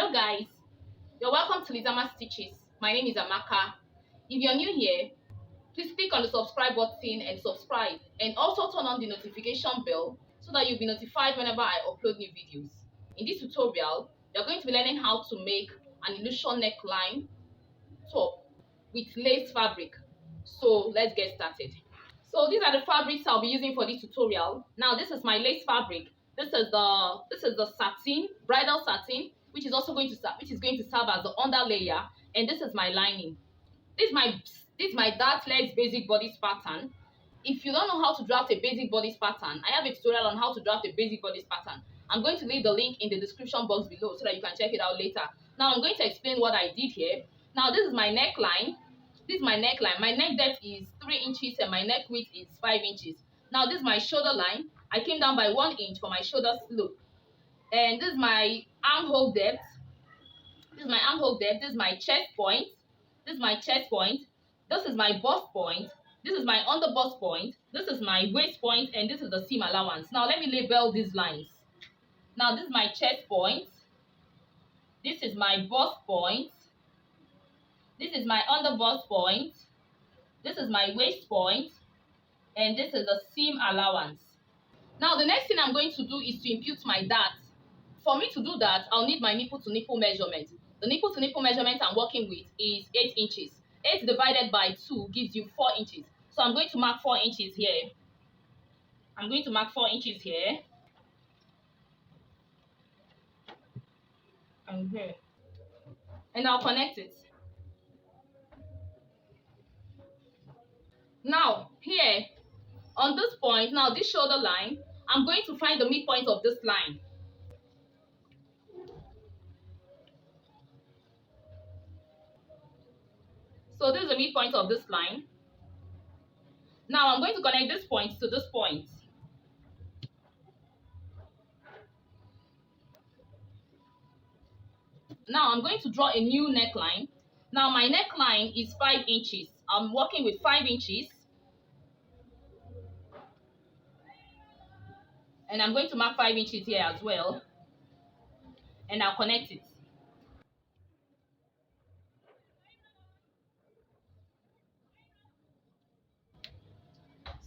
Hello guys, you're welcome to Lizama Stitches. My name is Amaka. If you're new here, please click on the subscribe button and subscribe, and also turn on the notification bell so that you'll be notified whenever I upload new videos. In this tutorial, you're going to be learning how to make an illusion neckline top with lace fabric. So let's get started. So these are the fabrics I'll be using for this tutorial. Now this is my lace fabric. This is the satin, bridal satin, which is going to serve as the under layer, and this is my lining. This is my dartless basic bodice pattern. If you don't know how to draft a basic bodice pattern, I have a tutorial on how to draft a basic bodice pattern. I'm going to leave the link in the description box below so that you can check it out later. Now I'm going to explain what I did here. Now this is my neckline. This is my neckline. My neck depth is 3 inches and my neck width is 5 inches. Now this is my shoulder line. I came down by 1 inch for my shoulder slope. And this is my armhole depth. This is my armhole depth. This is my chest point. This is my chest point. This is my bust point. This is my under bust point. This is my waist point, and this is the seam allowance. Now let me label these lines. Now this is my chest point. This is my bust point. This is my under bust point. This is my waist point, and this is the seam allowance. Now the next thing I'm going to do is to impute my dart. For me to do that, I'll need my nipple to nipple measurement. The nipple to nipple measurement I'm working with is 8 inches. 8 divided by 2 gives you 4 inches. So I'm going to mark 4 inches here. I'm going to mark 4 inches here. And here. And I'll connect it. Now, here, on this point, now this shoulder line, I'm going to find the midpoint of this line. So this is the midpoint of this line. Now I'm going to connect this point to this point. Now I'm going to draw a new neckline. Now my neckline is 5 inches. I'm working with 5 inches. And I'm going to mark 5 inches here as well. And I'll connect it.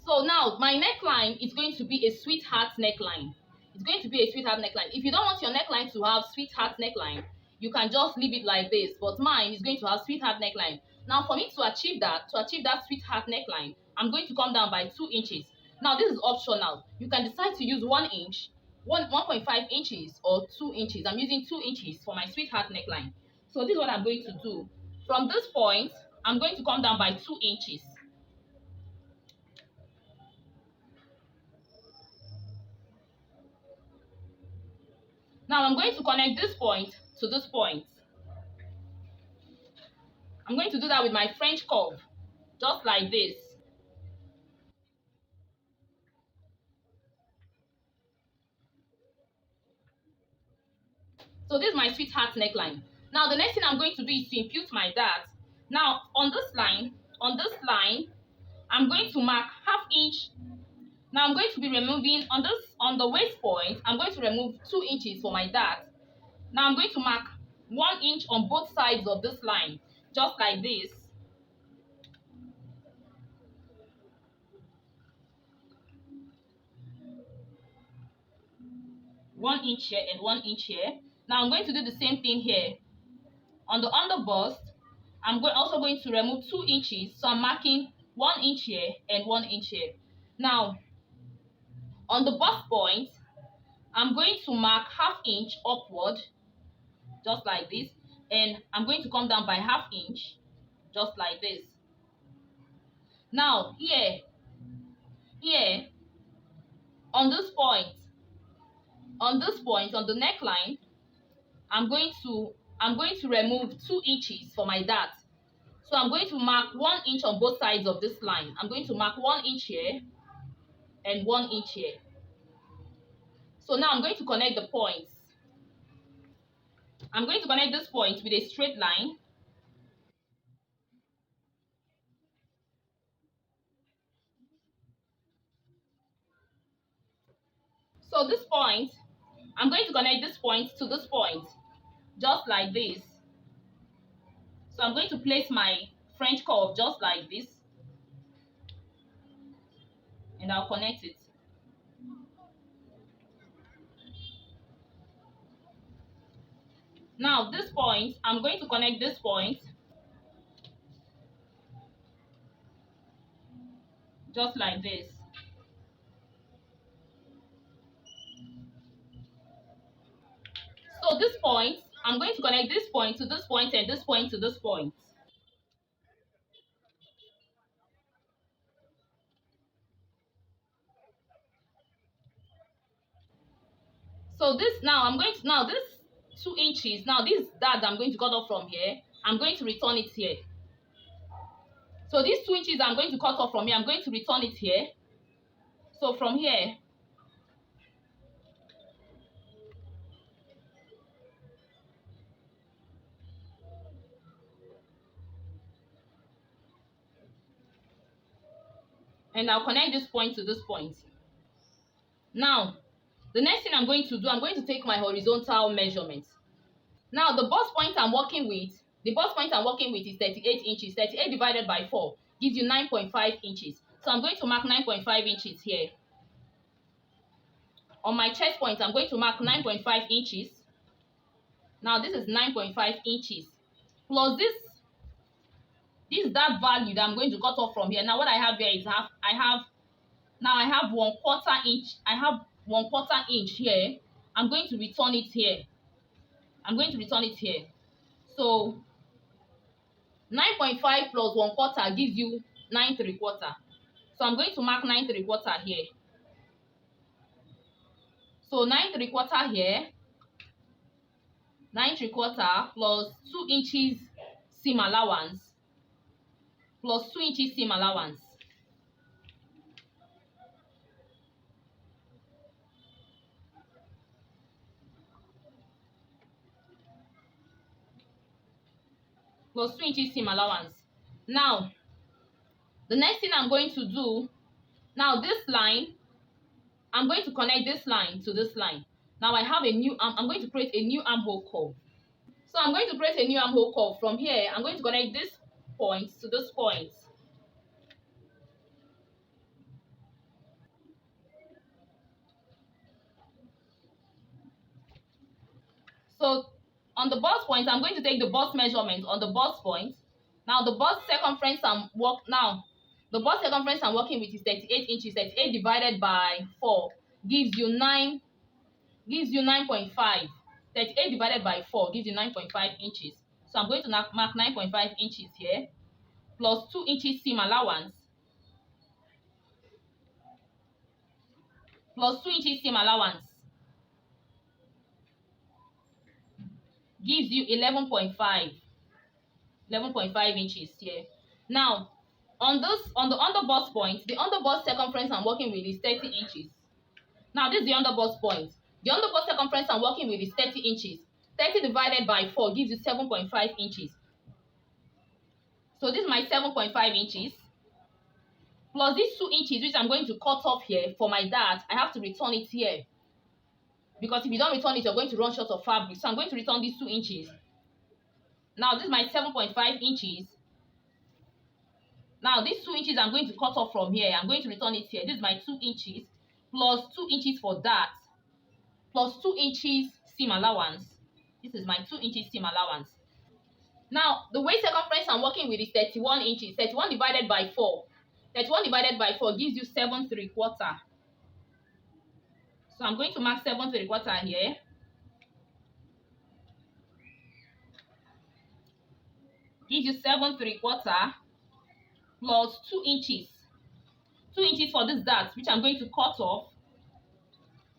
So now my neckline is going to be a sweetheart neckline. It's going to be a sweetheart neckline. If you don't want your neckline to have sweetheart neckline, you can just leave it like this. But mine is going to have sweetheart neckline. Now for me to achieve that sweetheart neckline, I'm going to come down by 2 inches. Now this is optional. You can decide to use 1 inch, 1.5 inches or 2 inches. I'm using 2 inches for my sweetheart neckline. So this is what I'm going to do. From this point, I'm going to come down by 2 inches. Now I'm going to connect this point to this point. I'm going to do that with my French curve, just like this. So this is my sweetheart neckline. Now the next thing I'm going to do is to impute my dart. Now on this line, I'm going to mark ½ inch. Now I'm going to be removing on the waist point, I'm going to remove 2 inches for my dart. Now I'm going to mark 1 inch on both sides of this line, just like this. One inch here and 1 inch here. Now I'm going to do the same thing here. On the under bust, I'm also going to remove 2 inches, so I'm marking 1 inch here and 1 inch here. Now, on the bust point, I'm going to mark ½ inch upward, just like this, and I'm going to come down by ½ inch, just like this. Now, here, on this point, on the neckline, I'm going to remove 2 inches for my dart. So I'm going to mark 1 inch on both sides of this line. I'm going to mark 1 inch here and 1 inch here. So now I'm going to connect the points. I'm going to connect this point with a straight line. So this point, I'm going to connect this point to this point. just like this. So I'm going to place my French curve just like this, and I'll connect it. Now this point, I'm going to connect this point just like this. So this point, I'm going to connect this point to this point and this point to this point. So this now I'm going to now this 2 inches, now this that I'm going to cut off from here, I'm going to return it here. So these 2 inches I'm going to cut off from here, I'm going to return it here. So from here, and I'll connect this point to this point. Now the next thing I'm going to do, I'm going to take my horizontal measurement. Now the bust point I'm working with, the bust point I'm working with is 38 inches. 38 divided by 4 gives you 9.5 inches. So I'm going to mark 9.5 inches here. On my chest point, I'm going to mark 9.5 inches. Now this is 9.5 inches. Plus this that value that I'm going to cut off from here. Now what I have here is I have 1/4 inch. I have 1/4 inch here. I'm going to return it here. I'm going to return it here. So 9.5 plus 1/4 gives you 9 3/4. So I'm going to mark 9 3/4 here. So 9 3/4 here. 9 3/4 plus 2 inches seam allowance. Plus 2 inches seam allowance. Plus 2 inches seam allowance. Now, the next thing I'm going to do, now this line, I'm going to connect this line to this line. Now I have a new I'm going to create a new armhole curve. So I'm going to create a new armhole curve. From here, I'm going to connect this point to this point. So on the bust point, I'm going to take the bust measurement on the bust point. Now the bust circumference I'm working with is 38 inches. 38 divided by 4 gives you 9.5. 38 divided by 4 gives you 9.5 inches. So I'm going to mark 9.5 inches here, plus 2 inches seam allowance. Plus 2 inches seam allowance gives you 11.5 inches here. Now on the underbust point, the underbust circumference I'm working with is 30 inches. Now this is the underbust point. The underbust circumference I'm working with is 30 inches. 30 divided by 4 gives you 7.5 inches. So this is my 7.5 inches. Plus these 2 inches which I'm going to cut off here for my dart, I have to return it here. Because if you don't return it, you're going to run short of fabric. So I'm going to return these 2 inches. Now this is my 7.5 inches. Now these 2 inches I'm going to cut off from here. I'm going to return it here. This is my 2 inches. Plus 2 inches for that. Plus 2 inches seam allowance. This is my 2 inches seam allowance. Now the waist circumference I'm working with is 31 inches. 31 divided by 4. 31 divided by 4 gives you 7 3/4. So I'm going to mark 7 3/4 here. Gives you 7 3/4 plus 2 inches. 2 inches for this dart, which I'm going to cut off.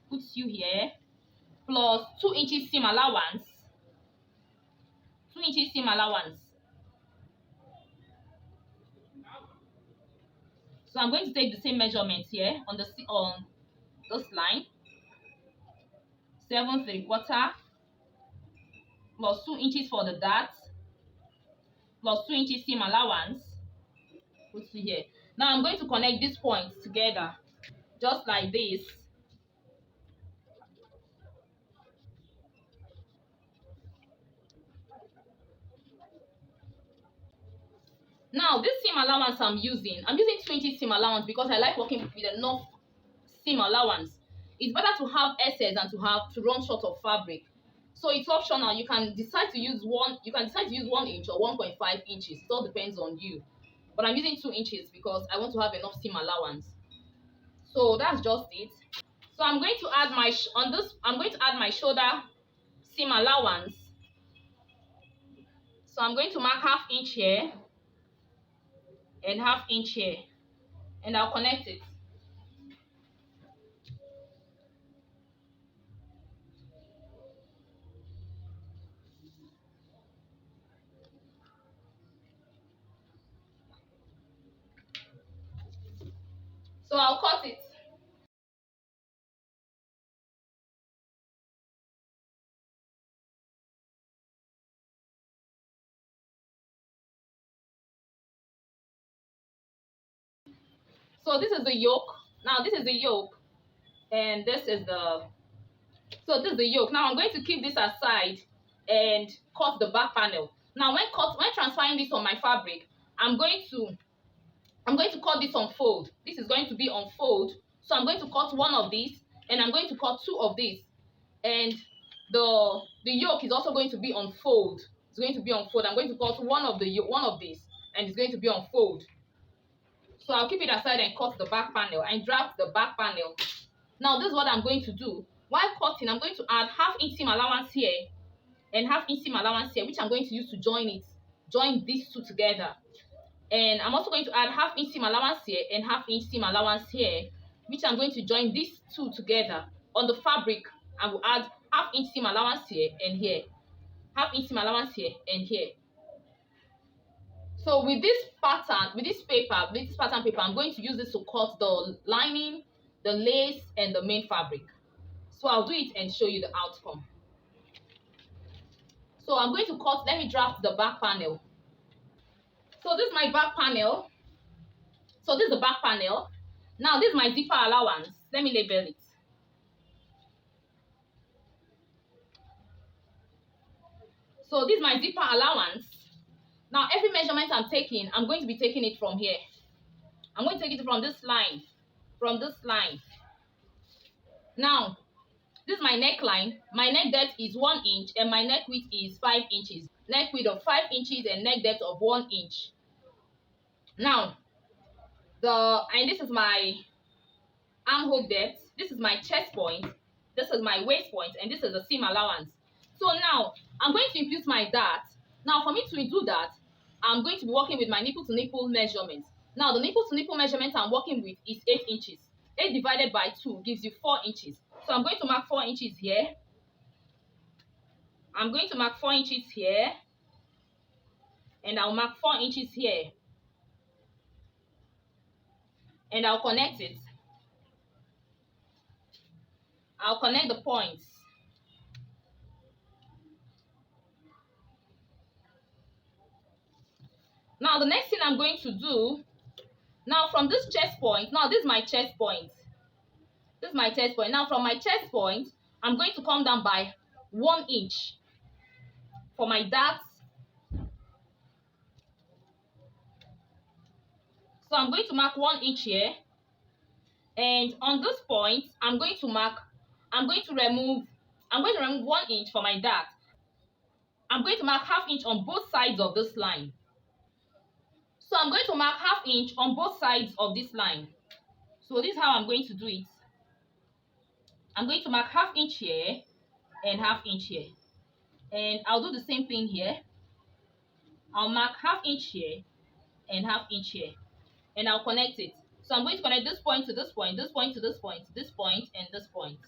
Puts you here. Plus 2 inches seam allowance. 2 inches seam allowance. So I'm going to take the same measurement here on this line. 7 3/4 plus 2 inches for the dart plus 2 inches seam allowance. Put it here. Now I'm going to connect these points together just like this. Now this seam allowance I'm using 20 seam allowance because I like working with enough seam allowance. It's better to have excess than to run short of fabric. So it's optional. You can decide to use 1 inch or 1.5 inches. It all depends on you. But I'm using 2 inches because I want to have enough seam allowance. So that's just it. So I'm going to add my shoulder seam allowance. So I'm going to mark 1/2 inch here and 1/2 inch here, and I'll connect it. So I'll cut it. So this is the yoke. Now this is the yoke, and this is the yoke. Now I'm going to keep this aside and cut the back panel. Now when transferring this on my fabric, I'm going to cut this on fold. This is going to be on fold. So I'm going to cut one of these, and I'm going to cut 2 of these, and the yoke is also going to be on fold. It's going to be on fold. I'm going to cut one of these, and it's going to be on fold. So I'll keep it aside and cut the back panel and draft the back panel. Now this is what I'm going to do. While cutting, I'm going to add 1/2 inch seam allowance here and 1/2 inch seam allowance here, which I'm going to use to join these two together. And I'm also going to add 1/2 inch seam allowance here and 1/2 inch seam allowance here, which I'm going to join these two together. On the fabric, I will add 1/2 inch seam allowance here and here, 1/2 inch seam allowance here and here. So with this pattern paper, I'm going to use this to cut the lining, the lace, and the main fabric. So I'll do it and show you the outcome. So I'm going to cut, let me draft the back panel. So this is my back panel. So this is the back panel. Now this is my zipper allowance. Let me label it. So this is my zipper allowance. Now every measurement I'm taking, I'm going to be taking it from here. I'm going to take it from this line. Now, this is my neckline. My neck depth is 1 inch and my neck width is 5 inches. Neck width of 5 inches and neck depth of 1 inch. Now, this is my armhole depth. This is my chest point. This is my waist point, and this is the seam allowance. So now, I'm going to impute my dart. Now, for me to do that, I'm going to be working with my nipple to nipple measurement. Now, the nipple to nipple measurement I'm working with is 8 inches. 8 divided by 2 gives you 4 inches. So I'm going to mark 4 inches here. I'm going to mark 4 inches here. And I'll mark 4 inches here. And I'll connect it. I'll connect the points. Now the next thing I'm going to do, now from this chest point, now this is my chest point. This is my chest point. Now from my chest point, I'm going to come down by 1 inch for my dart. So I'm going to mark 1 inch here. And on this point, I'm going to remove 1 inch for my dart. I'm going to mark 1/2 inch on both sides of this line. So I'm going to mark 1/2 inch on both sides of this line. So this is how I'm going to do it. I'm going to mark 1/2 inch here and 1/2 inch here. And I'll do the same thing here. I'll mark 1/2 inch here and 1/2 inch here. And I'll connect it. So I'm going to connect this point to this point, this point to this point, this point, and this point.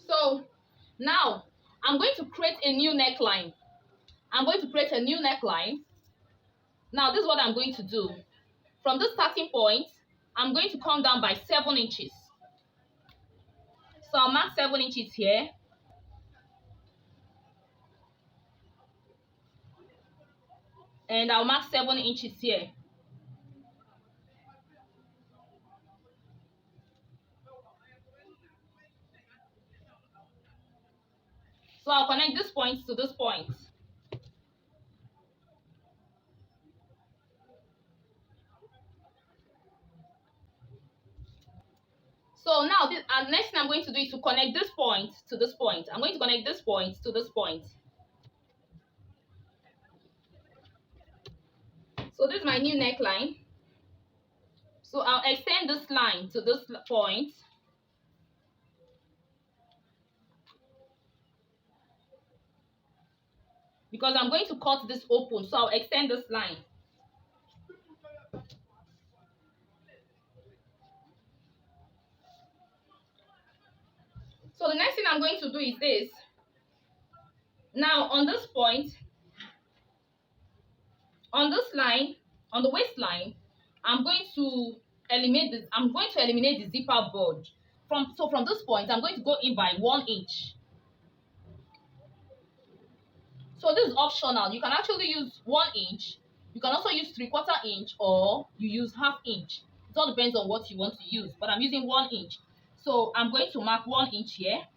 So now I'm going to create a new neckline. Now this is what I'm going to do. From this starting point, I'm going to come down by 7 inches. So I'll mark 7 inches here. And I'll mark 7 inches here. So I'll connect this point to this point. So now this next thing I'm going to do is to connect this point to this point. I'm going to connect this point to this point. So this is my new neckline. So I'll extend this line to this point. Because I'm going to cut this open, so I'll extend this line. So the next thing I'm going to do is this. Now on this point, on this line, on the waistline, I'm going to eliminate this. I'm going to eliminate the zipper bulge. From this point, I'm going to go in by 1 inch. So this is optional. You can actually use 1 inch. You can also use 3/4 inch, or you use 1/2 inch. It all depends on what you want to use. But I'm using 1 inch. So I'm going to mark 1 inch here.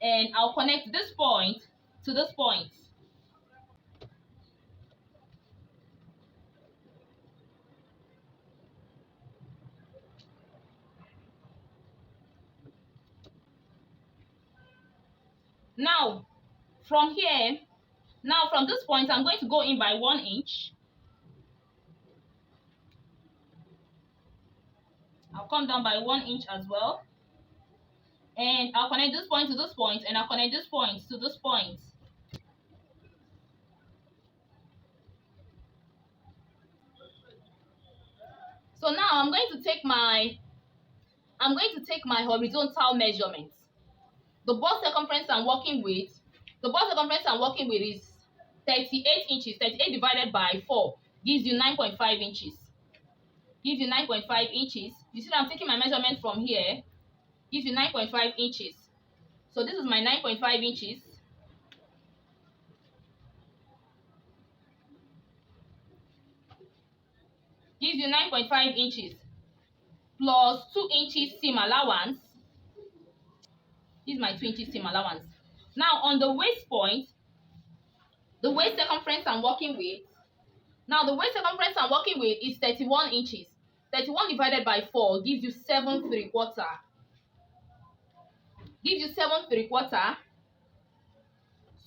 And I'll connect this point to this point. Now, from here, from this point, I'm going to go in by 1 inch. I'll come down by 1 inch as well. And I'll connect this point to this point, and I'll connect this point to this point. So now I'm going to take my horizontal measurements. The bust circumference I'm working with, is 38 inches. 38 divided by 4 gives you 9.5 inches. Gives you 9.5 inches. You see that I'm taking my measurement from here. Gives you 9.5 inches. So this is my 9.5 inches. Gives you 9.5 inches plus 2 inches seam allowance. This is my 2 inches seam allowance. Now on the waist point, the waist circumference I'm working with, is 31 inches. 31 divided by 4 gives you 7 3/4. Gives you 7 3/4.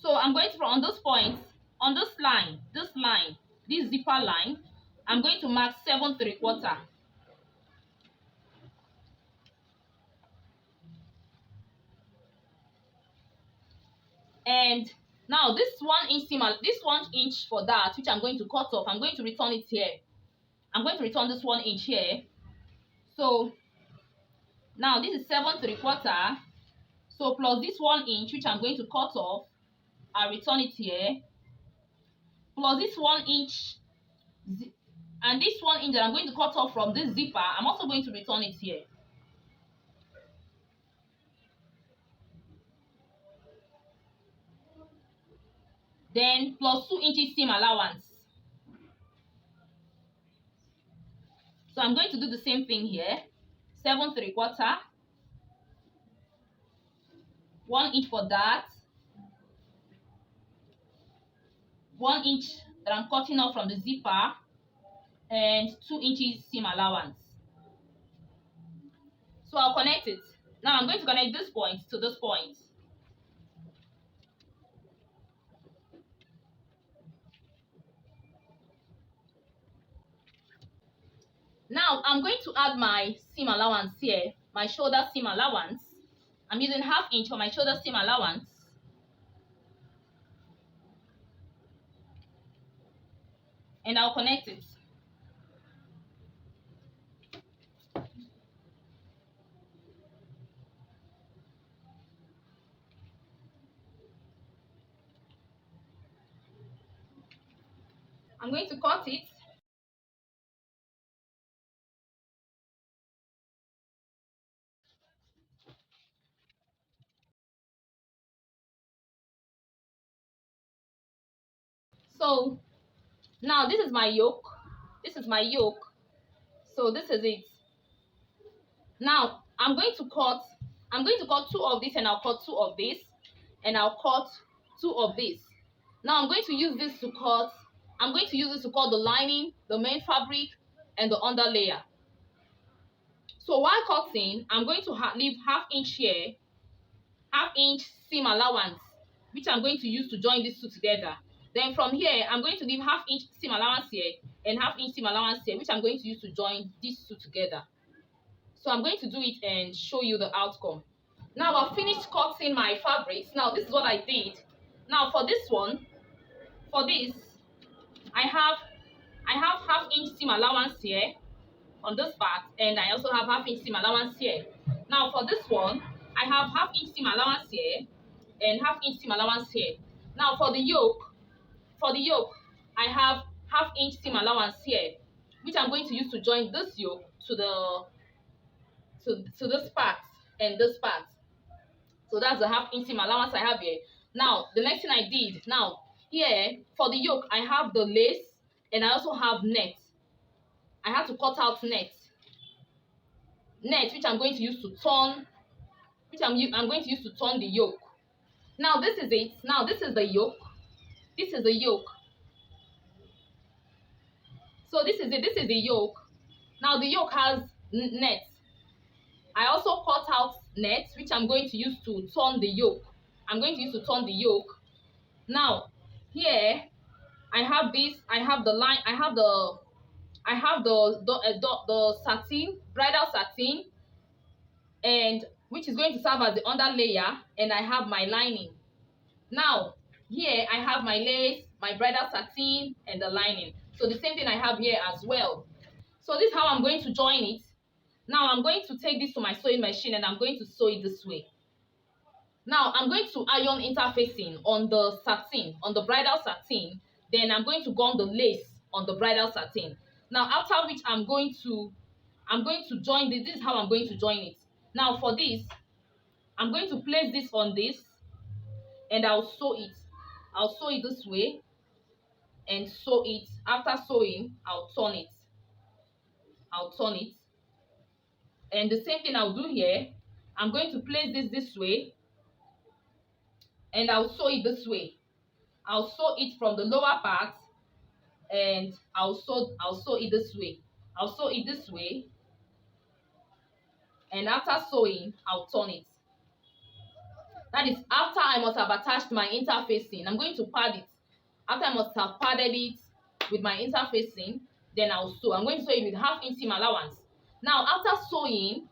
So I'm going to, on this point, on this line, this zipper line, I'm going to mark 7 3/4. And now this 1 inch seam, this 1 inch for that, which I'm going to cut off, I'm going to return it here. I'm going to return this 1 inch here. So now this is 7 3/4. So plus this 1 inch, which I'm going to cut off, I'll return it here. Plus this 1 inch, and this 1 inch that I'm going to cut off from this zipper, I'm also going to return it here. Then plus 2 inches seam allowance. So I'm going to do the same thing here. 7 3/4. 1 inch for that. 1 inch that I'm cutting off from the zipper, and 2 inches seam allowance. So I'll connect it. Now I'm going to connect this point to this point. Now I'm going to add my seam allowance here, my shoulder seam allowance. I'm using 1/2 inch for my shoulder seam allowance. And I'll connect it. I'm going to cut it. So now this is my yoke. So this is it. Now I'm going to cut I'm going to cut 2 of this, and I'll cut 2 of this, and I'll cut 2 of this. Now I'm going to use this to cut. I'm going to use this to cut the lining, the main fabric, and the under layer. So while cutting, I'm going to leave ½ inch here, ½ inch seam allowance, which I'm going to use to join these two together. Then from here, I'm going to leave ½ inch seam allowance here and ½ inch seam allowance here, which I'm going to use to join these two together. So I'm going to do it and show you the outcome. Now I've finished cutting my fabrics. Now this is what I did. Now for this one, for this, I have ½ inch seam allowance here on this part, and I also have ½ inch seam allowance here. Now for this one, I have ½ inch seam allowance here and ½ inch seam allowance here. Now for the yoke, I have ½ inch seam allowance here, which I'm going to use to join this yoke to this part and this part. So that's the ½ inch seam allowance I have here. Now the next thing I did, now here for the yoke, I have the lace and I also have net. I have to cut out net, which I'm going to use to turn, I'm going to use to turn the yoke. Now this is it. Now this is the yoke. This is the yoke. So this is it. This is the yoke. Now the yoke has net. I also cut out net, which I'm going to use to turn the yoke. I'm going to use to turn the yoke. Now here I have this. I have the line. I have the satin, bridal satin, and which is going to serve as the under layer, and I have my lining. Now here I have my lace, my bridal satin, and the lining. So the same thing I have here as well. So this is how I'm going to join it. Now I'm going to take this to my sewing machine and I'm going to sew it this way. Now I'm going to iron interfacing on the satin, on the bridal satin. Then I'm going to gum the lace on the bridal satin. Now after which I'm going to join this. This is how I'm going to join it. Now for this, I'm going to place this on this and I'll sew it. I'll sew it this way and sew it. After sewing, I'll turn it. And the same thing I'll do here. I'm going to place this way and I'll sew it this way. I'll sew it from the lower part and I'll sew it this way. I'll sew it this way, and after sewing, I'll turn it. That is after I must have attached my interfacing. I'm going to pad it. After I must have padded it with my interfacing, then I'll sew. I'm going to sew it with ½ inch seam allowance. Now after sewing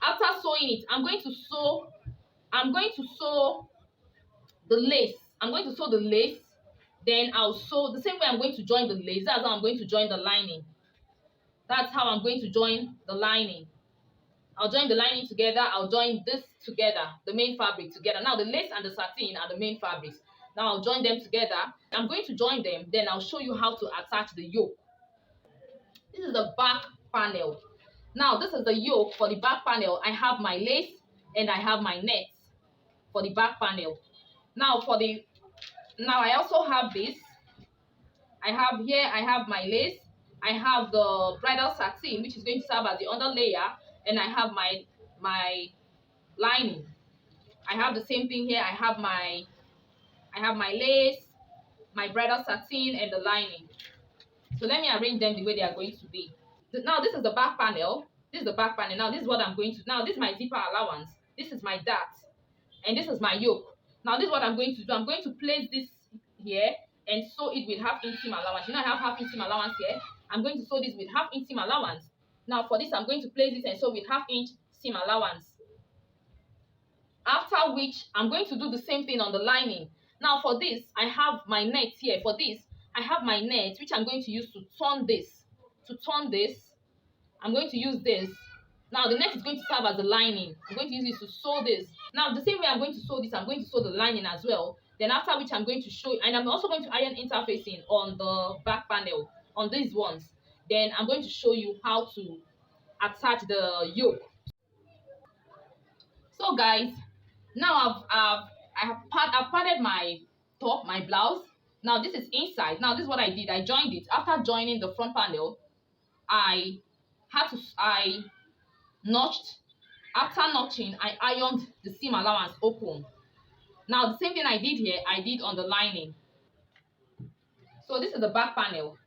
it, I'm going to sew the lace. I'm going to sew the lace. Then I'll sew the same way I'm going to join the lace. That's how I'm going to join the lining. That's how I'm going to join the lining. I'll join the lining together. I'll join this together, the main fabric together. Now the lace and the satin are the main fabrics. Now I'll join them together. I'm going to join them. Then I'll show you how to attach the yoke. This is the back panel. Now this is the yoke for the back panel. I have my lace and I have my net for the back panel. Now I also have this. I have my lace. I have the bridal satin, which is going to serve as the under layer, and I have my lining. I have the same thing here. I have my lace, my bridal satin, and the lining. So let me arrange them the way they are going to be. Now this is the back panel. This is the back panel. Now this is what I'm going to. Now this is my zipper allowance. This is my dart, and this is my yoke. Now this is what I'm going to do. I'm going to place this here and sew it with ½ inch seam allowance. You know I have ½ inch seam allowance here. I'm going to sew this with ½ inch seam allowance. Now for this, I'm going to place this and sew with ½ inch seam allowance. After which, I'm going to do the same thing on the lining. Now for this, I have my net here. For this, I have my net, which I'm going to use to turn this. To turn this, I'm going to use this. Now the net is going to serve as the lining. I'm going to use it to sew this. Now the same way I'm going to sew this, I'm going to sew the lining as well. Then after which I'm going to show, and I'm also going to iron interfacing on the back panel, on these ones. Then I'm going to show you how to attach the yoke. So guys, now I've padded my top, my blouse. Now this is inside. Now this is what I did. I joined it. After joining the front panel, I notched After notching, I ironed the seam allowance open. Now the same thing I did here, I did on the lining. So this is the back panel.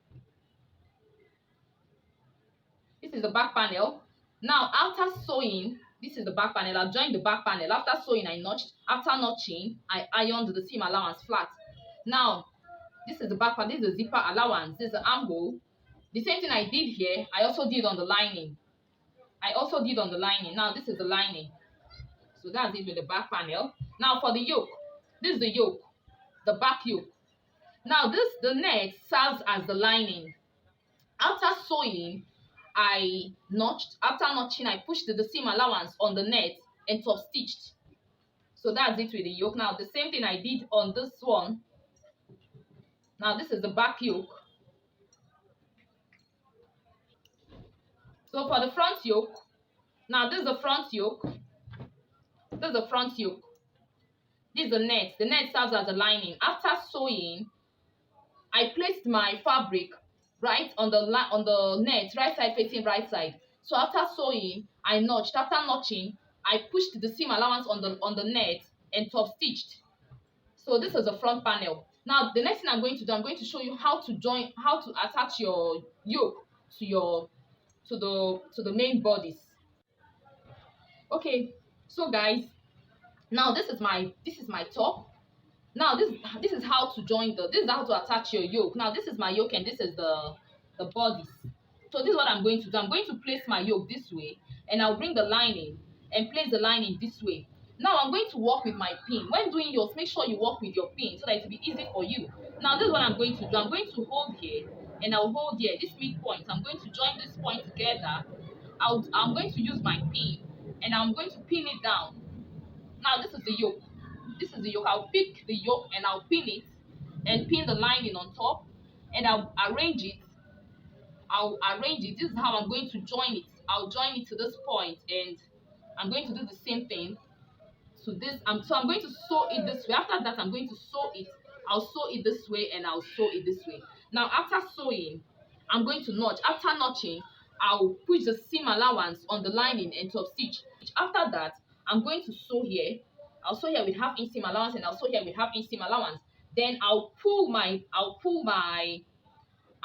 This is the back panel. Now after sewing, this is the back panel. I've joined the back panel. After sewing, I notched. After notching, I ironed the seam allowance flat. Now this is the back panel. This is the zipper allowance. This is the armhole. The same thing I did here, I also did on the lining. Now this is the lining. So that's it with the back panel. Now for the yoke, this is the yoke, the back yoke. Now the neck serves as the lining. After sewing, I notched. After notching, I pushed the seam allowance on the net and top stitched. So that's it with the yoke. Now the same thing I did on this one. Now this is the back yoke. So for the front yoke, now this is the front yoke. This is the front yoke. This is the net. The net serves as a lining. After sewing, I placed my fabric right on the net, right side facing right side. So after sewing, I notched. After notching, I pushed the seam allowance on the net and top stitched. So this is the front panel. Now the next thing I'm going to do, I'm going to show you how to attach your yoke to the main bodice. Okay, so guys, now this is my top. Now this is how to this is how to attach your yoke. Now this is my yoke and this is the bodice. So this is what I'm going to do. I'm going to place my yoke this way, and I'll bring the lining and place the lining this way. Now I'm going to work with my pin. When doing yours, make sure you work with your pin so that it will be easy for you. Now this is what I'm going to do. I'm going to hold here and I'll hold here, this midpoint. I'm going to join this point together. I'm going to use my pin and I'm going to pin it down. Now this is the yoke. This is the yoke. I'll pick the yoke and I'll pin it and pin the lining on top, and I'll arrange it. This is how I'm going to join it. I'll join it to this point, and I'm going to do the same thing to this. So I'm going to sew it this way. After that, I'm going to sew it. I'll sew it this way and I'll sew it this way. Now after sewing, I'm going to notch. After notching, I'll push the seam allowance on the lining and top stitch. After that, I'm going to sew here. I'll sew here with half inch seam allowance and I'll sew here with half inch seam allowance. Then I'm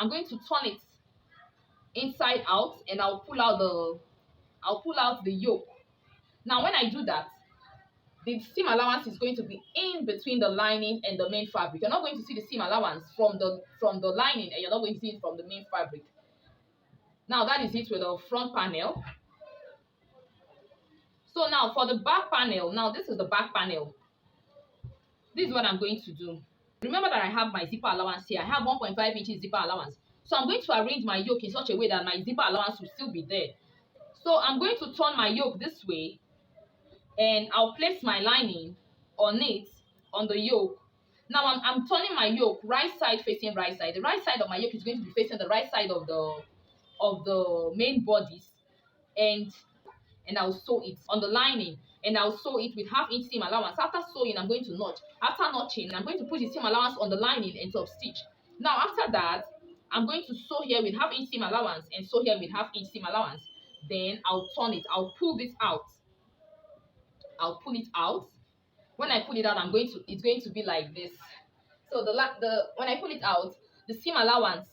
going to turn it inside out and I'll pull out the yoke. Now when I do that, the seam allowance is going to be in between the lining and the main fabric. You're not going to see the seam allowance from the lining, and you're not going to see it from the main fabric. Now that is it with the front panel. So now for the back panel, now this is the back panel. This is what I'm going to do. Remember that I have my zipper allowance here. I have 1.5 inches zipper allowance. So I'm going to arrange my yoke in such a way that my zipper allowance will still be there. So I'm going to turn my yoke this way, and I'll place my lining on it, on the yoke. Now I'm turning my yoke right side facing right side. The right side of my yoke is going to be facing the right side of the main bodice, and I'll sew it on the lining, and I'll sew it with half inch seam allowance. After sewing, I'm going to notch. After notching, I'm going to put the seam allowance on the lining and top stitch. Now after that, I'm going to sew here with half inch seam allowance and sew here with half inch seam allowance. Then I'll turn it. I'll pull this out. I'll pull it out. When I pull it out, it's going to be like this. So when I pull it out, the seam allowance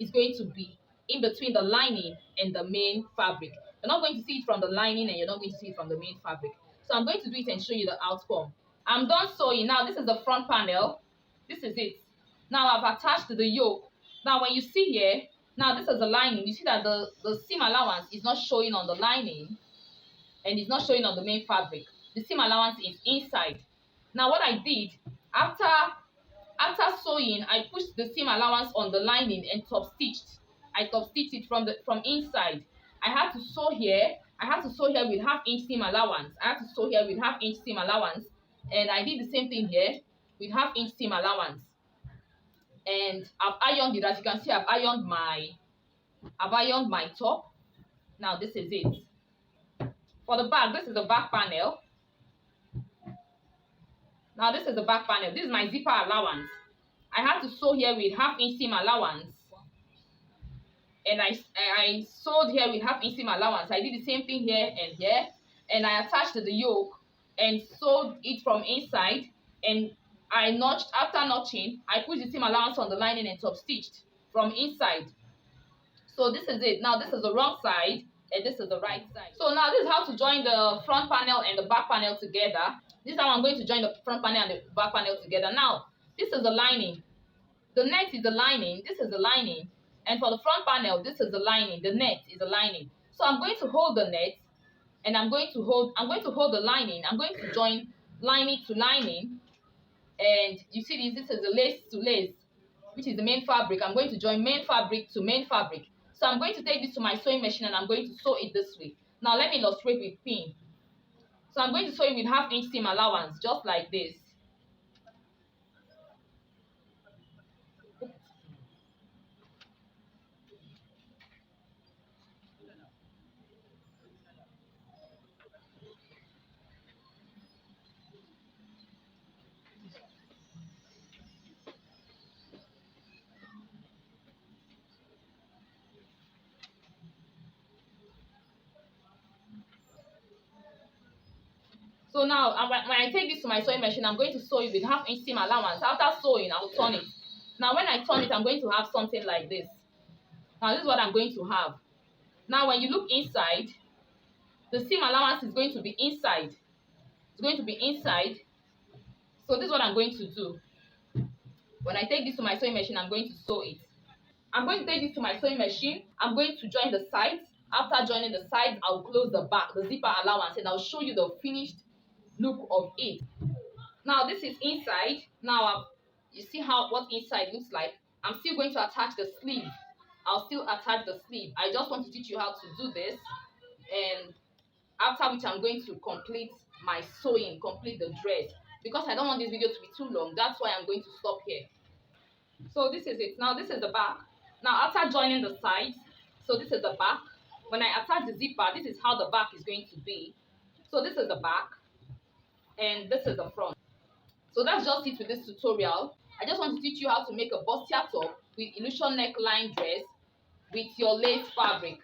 is going to be in between the lining and the main fabric. You're not going to see it from the lining and you're not going to see it from the main fabric. So I'm going to do it and show you the outcome. I'm done sewing. Now this is the front panel. This is it. Now I've attached the yoke. Now when you see here, now this is the lining. You see that the seam allowance is not showing on the lining and it's not showing on the main fabric. The seam allowance is inside. Now what I did, after sewing, I pushed the seam allowance on the lining and top stitched. I top stitched it from inside. I had to sew here. I had to sew here with half inch seam allowance. And I did the same thing here with half inch seam allowance. And I've ironed it. As you can see, I've ironed my top. Now this is it. For the back, this is the back panel. Now this is the back panel. This is my zipper allowance. I had to sew here with half inch seam allowance. And I sewed here with half inch seam allowance. I did the same thing here and here. and I attached the yoke and sewed it from inside, and I notched. After notching, I put the seam allowance on the lining and top stitched from inside. So this is it. Now this is the wrong side and this is the right side. So now this is how to join the front panel and the back panel together. This is how I'm going to join the front panel and the back panel together. Now this is the lining. The net is the lining. This is the lining. And for the front panel, this is the lining. The net is the lining. So I'm going to hold the net and I'm going to hold the lining. I'm going to join lining to lining. And you see this is the lace to lace, which is the main fabric. I'm going to join main fabric to main fabric. So I'm going to take this to my sewing machine and I'm going to sew it this way. Now let me illustrate with pin. So I'm going to sew it with 1/2 inch seam allowance, just like this. So now, when I take this to my sewing machine, I'm going to sew it with 1/2 inch seam allowance. After sewing, I will turn it. Now, when I turn it, I'm going to have something like this. Now, this is what I'm going to have. Now, when you look inside, the seam allowance is going to be inside. It's going to be inside. So this is what I'm going to do. When I take this to my sewing machine, I'm going to sew it. I'm going to take this to my sewing machine. I'm going to join the sides. After joining the sides, I'll close the back, the zipper allowance, and I'll show you the finished look of it. Now this is inside. Now you see what inside looks like. I'm still going to attach the sleeve. I'll still attach the sleeve. I just want to teach you how to do this, and after which I'm going to complete my sewing, complete the dress, because I don't want this video to be too long. That's why I'm going to stop here. So this is it. Now this is the back. Now after joining the sides, so this is the back. When I attach the zipper, this is how the back is going to be. So this is the back and this is the front. So that's just it with this tutorial. I just want to teach you how to make a bustier top with illusion neckline dress with your lace fabric.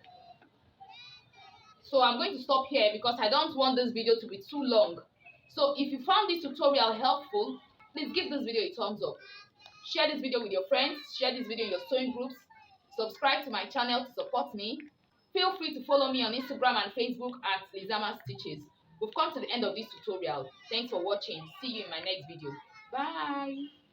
So I'm going to stop here because I don't want this video to be too long. So if you found this tutorial helpful, please give this video a thumbs up. Share this video with your friends. Share this video in your sewing groups. Subscribe to my channel to support me. Feel free to follow me on Instagram and Facebook at Lizama Stitches. We've come to the end of this tutorial. Thanks for watching. See you in my next video. Bye.